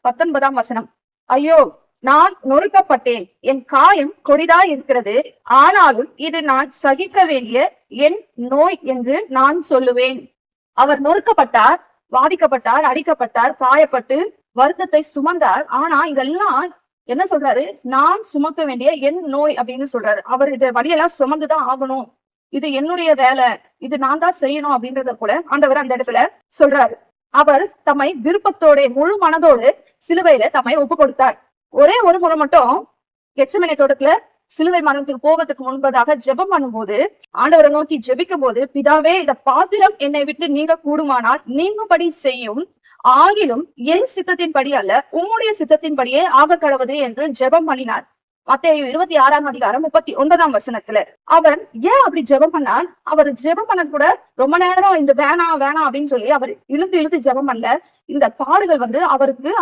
19ஆம் வசனம். ஐயோ, நான் நொறுக்கப்பட்டேன், என் காயம் கொடிதாய் இருக்கிறது, ஆனாலும் இது நான் சகிக்க வேண்டிய என் நோய் என்று நான் சொல்லுவேன். அவர் நொறுக்கப்பட்டார், வாதிக்கப்பட்டார், அடிக்கப்பட்டார், காயப்பட்டு வருத்தத்தை சுமந்தார். ஆனா இதெல்லாம் என்ன சொல்றாரு? நான் சுமக்க வேண்டிய என் நோய் அப்படின்னு சொல்றாரு. அவர் இத வழியெல்லாம் சுமந்துதான் ஆகணும், இது என்னுடைய வேலை, இது நான் தான் செய்யணும் அப்படின்றத போல ஆண்டவர் அந்த இடத்துல சொல்றாரு. அவர் தம்மை விருப்பத்தோட முழு மனதோடு சிலுவையில தம்மை ஒப்பு கொடுத்தார். ஒரே ஒரு முறை மட்டும் கெத்செமனே தோட்டத்துல சிலுவை மரணத்துக்கு போகிறதுக்கு முன்பதாக ஜெபம் பண்ணும்போது, ஆண்டவரை நோக்கி ஜெபிக்கும் போது, பிதாவே, இந்த பாத்திரம் என்னை விட்டு நீங்க கூடுமானால் நீங்கும்படி செய்யும், ஆகிலும் என் சித்தத்தின்படி அல்ல, உம்முடைய சித்தத்தின்படியே ஆக கடவுது என்று ஜெபம் பண்ணினார். மத்தேயு 26ஆம் அதிகாரம் 39ஆம் வசனத்துல. அவர் ஏன் அப்படி ஜெபம் பண்ணார்? அவர் ஜெபம் பண்ண கூட ரொம்ப நேரம் இந்த வேணாம் வேணாம் அப்படின்னு சொல்லி அவர் இழுத்து இழுத்து ஜெபம் பண்ணல. இந்த பாடுகள் அவருக்கு